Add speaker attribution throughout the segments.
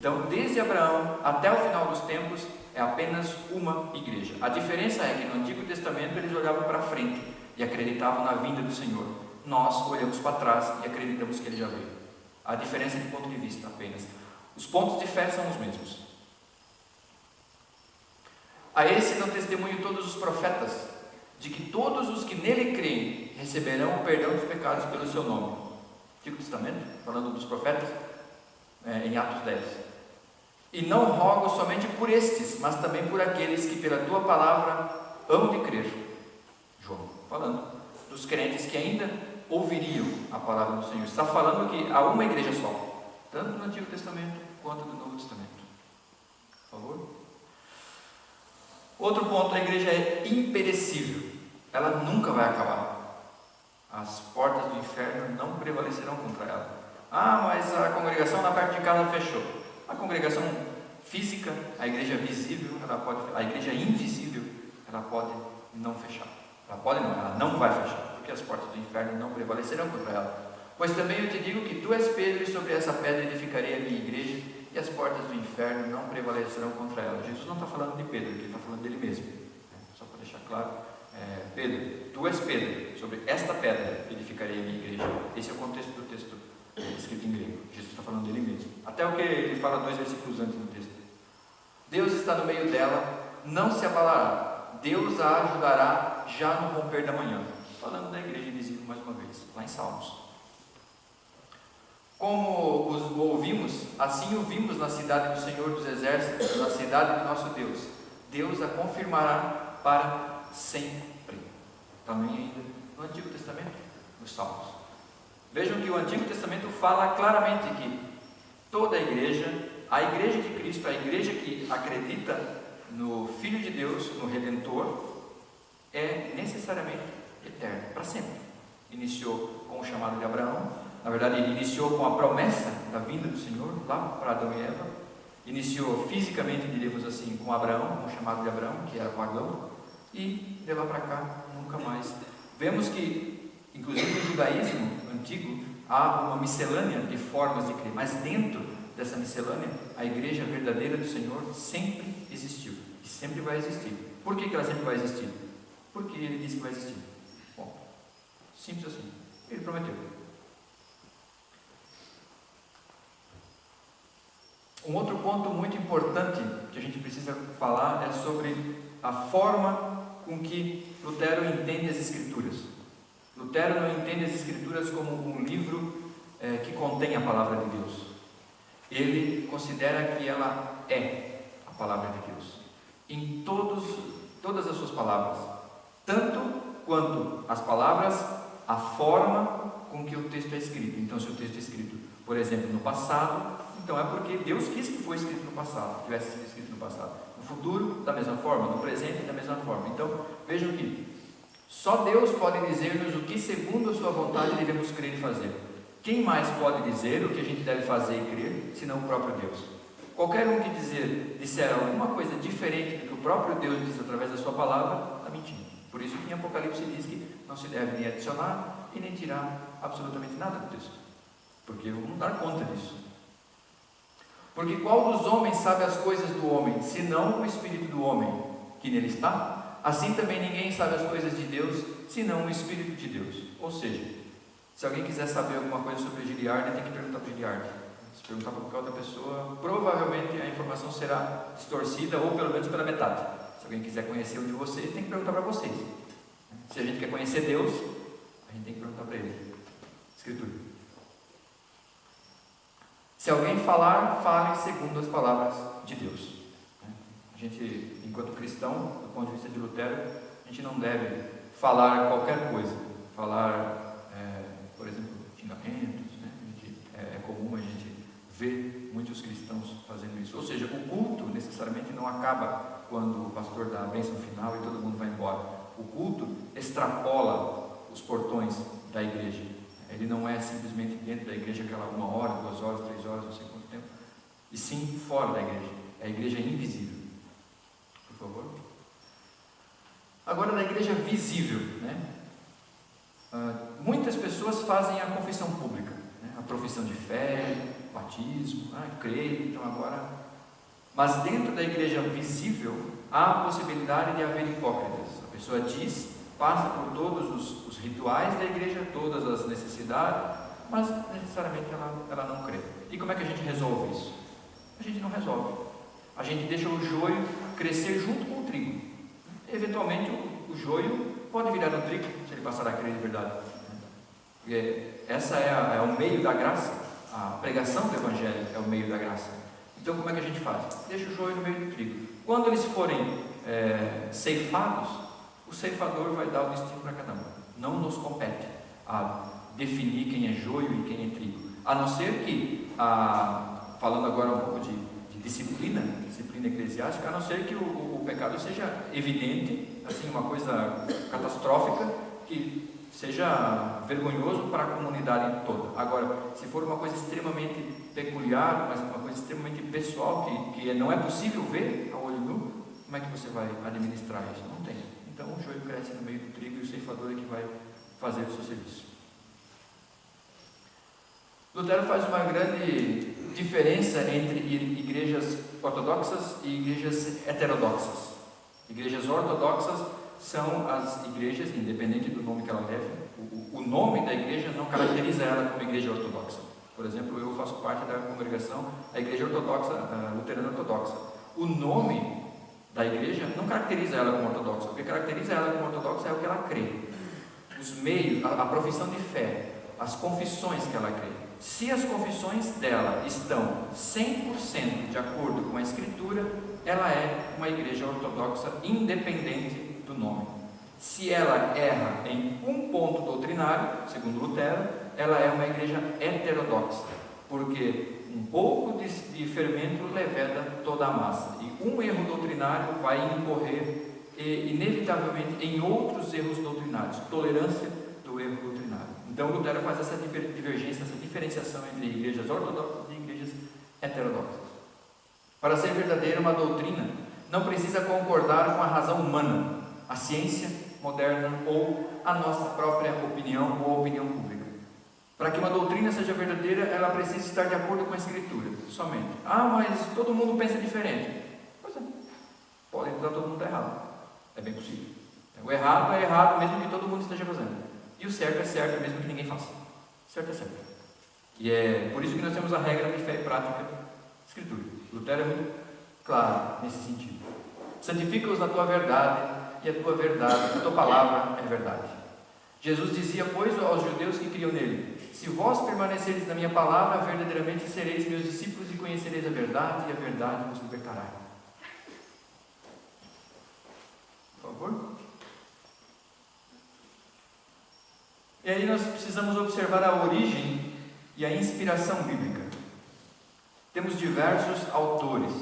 Speaker 1: Então, desde Abraão até o final dos tempos, é apenas uma igreja. A diferença é que no Antigo Testamento eles olhavam para frente e acreditavam na vinda do Senhor. Nós olhamos para trás e acreditamos que Ele já veio. A diferença é de ponto de vista apenas. Os pontos de fé são os mesmos. A esse dão testemunho todos os profetas, de que todos os que nele creem receberão o perdão dos pecados pelo seu nome. Antigo Testamento, falando dos profetas, em Atos 10. E não rogo somente por estes, mas também por aqueles que pela tua palavra hão de crer. João, falando dos crentes que ainda ouviriam a palavra do Senhor. Está falando que há uma igreja só, tanto no Antigo Testamento quanto no Novo Testamento. Por favor. Outro ponto, a igreja é imperecível. Ela nunca vai acabar. As portas do inferno não prevalecerão contra ela. Ah, mas a congregação na parte de casa fechou. A congregação física, a igreja visível, a igreja invisível, ela pode não fechar. Ela não vai fechar, porque as portas do inferno não prevalecerão contra ela. Pois também eu te digo que tu és Pedro, e sobre essa pedra edificarei a minha igreja, e as portas do inferno não prevalecerão contra ela. Jesus não está falando de Pedro, ele está falando dele mesmo. Só para deixar claro, Pedro, tu és Pedro, sobre esta pedra edificarei a minha igreja. Esse é o contexto do texto escrito em grego. Jesus está falando dele mesmo. Até o que ele fala 2 versículos antes no texto. Deus está no meio dela, não se abalará. Deus a ajudará já no romper da manhã. Falando da igreja invisível mais uma vez, lá em Salmos. Como os ouvimos, assim o vimos na cidade do Senhor dos Exércitos, na cidade do nosso Deus. Deus a confirmará para sempre. Também ainda no Antigo Testamento, nos Salmos. Vejam que o Antigo Testamento fala claramente que toda a igreja de Cristo, a igreja que acredita no Filho de Deus, no Redentor, é necessariamente eterna, para sempre. Iniciou com o chamado de Abraão, na verdade ele iniciou com a promessa da vinda do Senhor, lá para Adão e Eva. Iniciou fisicamente, diríamos assim, com Abraão, com o chamado de Abraão, que era pagão, e de lá para cá, nunca mais. Vemos que, inclusive no judaísmo antigo, há uma miscelânea de formas de crer, mas dentro dessa miscelânea, a igreja verdadeira do Senhor sempre existiu, e sempre vai existir. Por que ela sempre vai existir? Porque Ele disse que vai existir. Bom, simples assim, Ele prometeu. Um outro ponto muito importante que a gente precisa falar é sobre a forma com que Lutero entende as Escrituras. Lutero não entende as Escrituras como um livro que contém a palavra de Deus. Ele considera que ela é a palavra de Deus, em todas as suas palavras, tanto quanto as palavras, a forma com que o texto é escrito. Então, se o texto é escrito, por exemplo, no passado, então é porque Deus quis que fosse escrito no passado, tivesse sido escrito no passado. No futuro, da mesma forma, no presente, da mesma forma. Então, vejam que só Deus pode dizer-nos o que, segundo a sua vontade, devemos crer e fazer. Quem mais pode dizer o que a gente deve fazer e crer, senão o próprio Deus? Qualquer um que disser alguma coisa diferente do que o próprio Deus diz através da sua palavra, está mentindo. Por isso que em Apocalipse diz que não se deve nem adicionar e nem tirar absolutamente nada do texto, porque vamos dar conta disso. Porque qual dos homens sabe as coisas do homem, senão o Espírito do homem que nele está? Assim também ninguém sabe as coisas de Deus, senão o Espírito de Deus. Ou seja, se alguém quiser saber alguma coisa sobre Giliardi, tem que perguntar para Giliardi. Se perguntar para qualquer outra pessoa, provavelmente a informação será distorcida, ou pelo menos pela metade. Se alguém quiser conhecer um de vocês, tem que perguntar para vocês. Se a gente quer conhecer Deus, a gente tem que perguntar para Ele. Escritura. Se alguém falar, fale segundo as palavras de Deus. A gente, enquanto cristão, do ponto de vista de Lutero, a gente não deve falar qualquer coisa. Falar, por exemplo, xingamentos, né? É comum a gente ver muitos cristãos fazendo isso. Ou seja, o culto necessariamente não acaba quando o pastor dá a bênção final e todo mundo vai embora. O culto extrapola os portões da igreja. Ele não é simplesmente dentro da igreja aquela 1 hora, 2 horas, 3 horas, não sei quanto tempo, e sim fora da igreja. É a igreja invisível. Por favor. Agora, na igreja visível, né? Muitas pessoas fazem a confissão pública, né? A profissão de fé, batismo, creio, então agora... Mas dentro da igreja visível, há a possibilidade de haver hipócritas. A pessoa diz, passa por todos os rituais da igreja, todas as necessidades, mas necessariamente ela não crê. E como é que a gente resolve isso? A gente não resolve. A gente deixa o joio crescer junto com o trigo. Eventualmente o joio pode virar um trigo, se ele passar a crer de verdade. Essa é o meio da graça. A pregação do Evangelho é o meio da graça. Então como é que a gente faz? Deixa o joio no meio do trigo. Quando eles forem ceifados, o ceifador vai dar o destino para cada um. Não nos compete a definir quem é joio e quem é trigo. A não ser que, falando agora um pouco de disciplina eclesiástica, a não ser que o pecado seja evidente, assim, uma coisa catastrófica, que seja vergonhoso para a comunidade toda. Agora, se for uma coisa extremamente peculiar, mas uma coisa extremamente pessoal, que não é possível ver a olho nu, como é que você vai administrar isso? Não tem. Então o joio cresce no meio do trigo e o ceifador é que vai fazer o seu serviço. Lutero faz uma grande diferença entre igrejas ortodoxas e igrejas heterodoxas. Igrejas ortodoxas são as igrejas, independente do nome que ela leve, o nome da igreja não caracteriza ela como igreja ortodoxa. Por exemplo, eu faço parte da congregação, a igreja ortodoxa, luterana ortodoxa. O nome da igreja não caracteriza ela como ortodoxa. O que caracteriza ela como ortodoxa é o que ela crê. Os meios, a profissão de fé, as confissões que ela crê. Se as confissões dela estão 100% de acordo com a Escritura, ela é uma igreja ortodoxa independente do nome. Se ela erra em um ponto doutrinário, segundo Lutero, ela é uma igreja heterodoxa, porque um pouco de fermento leveda toda a massa, e um erro doutrinário vai incorrer inevitavelmente em outros erros doutrinários, tolerância do erro doutrinário. Então Lutero faz essa divergência, essa diferenciação entre igrejas ortodoxas e igrejas heterodoxas. Para ser verdadeira uma doutrina, não precisa concordar com a razão humana, a ciência moderna ou a nossa própria opinião ou a opinião pública. Para que uma doutrina seja verdadeira, ela precisa estar de acordo com a Escritura, somente. Mas todo mundo pensa diferente. Pois é, pode estar todo mundo errado, é bem possível. O errado é errado mesmo que todo mundo esteja fazendo, e o certo é certo mesmo que ninguém faça. Certo é certo. E é por isso que nós temos a regra de fé e prática da Escritura. Lutero é muito claro nesse sentido. Santifica-os na tua verdade, e a tua verdade, a tua palavra é verdade. Jesus dizia, pois, aos judeus que criam nele: se vós permanecereis na minha palavra, verdadeiramente sereis meus discípulos e conhecereis a verdade, e a verdade vos libertará. Por favor. E aí nós precisamos observar a origem e a inspiração bíblica. Temos diversos autores.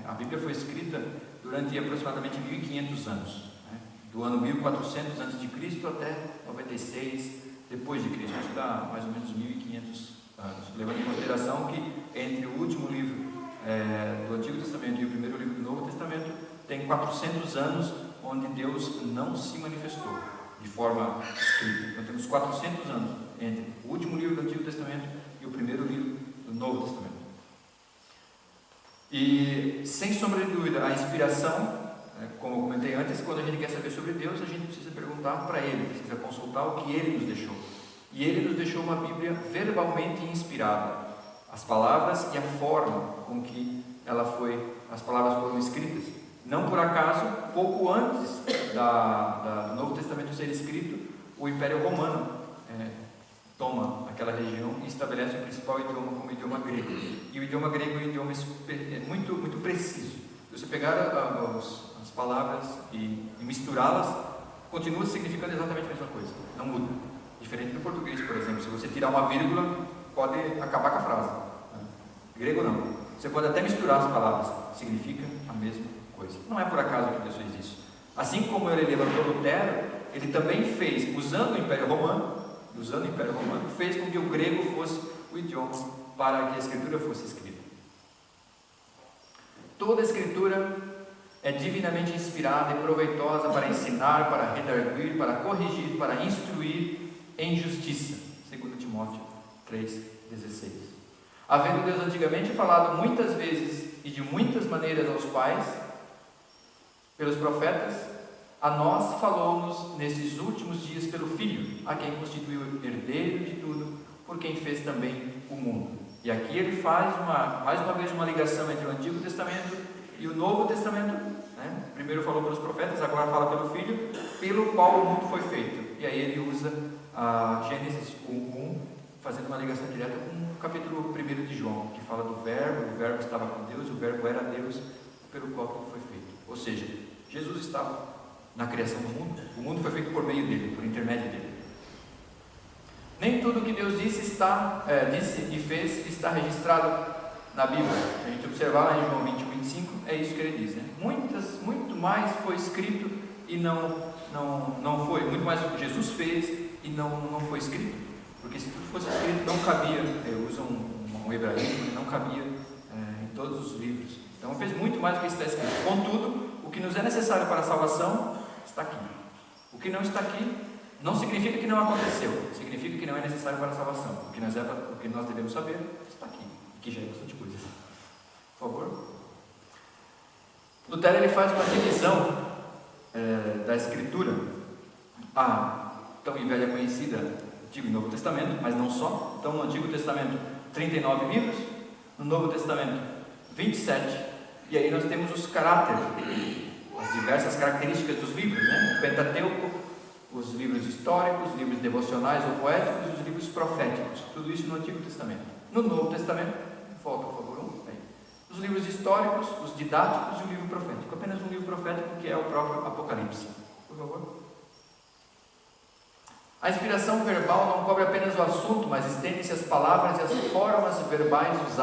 Speaker 1: A Bíblia foi escrita durante aproximadamente 1500 anos, do ano 1400 a.C. até 96 depois de Cristo. Isso dá mais ou menos 1500 anos, levando em consideração que entre o último livro do Antigo Testamento e o primeiro livro do Novo Testamento tem 400 anos onde Deus não se manifestou de forma escrita. Então temos 400 anos entre o último livro do Antigo Testamento e o primeiro livro do Novo Testamento. E sem sombra de dúvida, a inspiração, como eu comentei antes, quando a gente quer saber sobre Deus, a gente precisa perguntar para Ele, precisa consultar o que Ele nos deixou. E Ele nos deixou uma Bíblia verbalmente inspirada, as palavras e a forma com que as palavras foram escritas. Não por acaso, pouco antes do Novo Testamento ser escrito, o Império Romano toma aquela região e estabelece o principal idioma como o idioma grego. E o idioma grego é um idioma muito, muito preciso. Se você pegar as palavras e misturá-las, continua significando exatamente a mesma coisa, não muda. Diferente do português, por exemplo, se você tirar uma vírgula, pode acabar com a frase. Grego não. Você pode até misturar as palavras, significa a mesma coisa. Não é por acaso que Deus fez isso. Assim como ele levantou Lutero, ele também fez, usando o Império Romano, fez com que o grego fosse o idioma para que a Escritura fosse escrita. Toda a Escritura é divinamente inspirada e proveitosa para ensinar, para redarguir, para corrigir, para instruir em justiça. 2 Timóteo 3,16. Havendo Deus antigamente falado muitas vezes e de muitas maneiras aos pais, pelos profetas, a nós falou-nos nesses últimos dias pelo Filho, a quem constituiu herdeiro de tudo, por quem fez também o mundo. E aqui ele faz mais uma vez uma ligação entre o Antigo Testamento e o Novo Testamento, né? Primeiro falou pelos profetas, agora fala pelo Filho, pelo qual o mundo foi feito. E aí ele usa a Gênesis 1, fazendo uma ligação direta com o capítulo 1 de João, que fala do Verbo estava com Deus, o Verbo era Deus, pelo qual tudo foi feito. Ou seja, Jesus estava na criação do mundo, o mundo foi feito por meio dele, por intermédio dele. Nem tudo o que Deus disse e fez está registrado na Bíblia. Se a gente observar lá em João 20, 25, é isso que ele diz, né? Muito mais foi escrito e não foi, muito mais Jesus fez e não foi escrito, porque se tudo fosse escrito não cabia, usa um hebraísmo, não cabia em todos os livros. Então fez muito mais do que está escrito. Contudo, o que nos é necessário para a salvação está aqui. O que não está aqui não significa que não aconteceu, significa que não é necessário para a salvação. O que nós devemos saber está aqui, que já é bastante coisa. Por favor. Lutero ele faz uma divisão da Escritura, a tão e velha conhecida Antigo e Novo Testamento, mas não só. Então no Antigo Testamento 39 livros, no Novo Testamento 27, e aí nós temos os caráteres, as diversas características dos livros, né? O Pentateuco, os livros históricos, os livros devocionais ou poéticos e os livros proféticos, tudo isso no Antigo Testamento. No Novo Testamento, volta por favor, os livros históricos, os didáticos e o livro profético. Apenas um livro profético que é o próprio Apocalipse. Por favor. A inspiração verbal não cobre apenas o assunto, mas estende-se as palavras e as formas verbais usadas.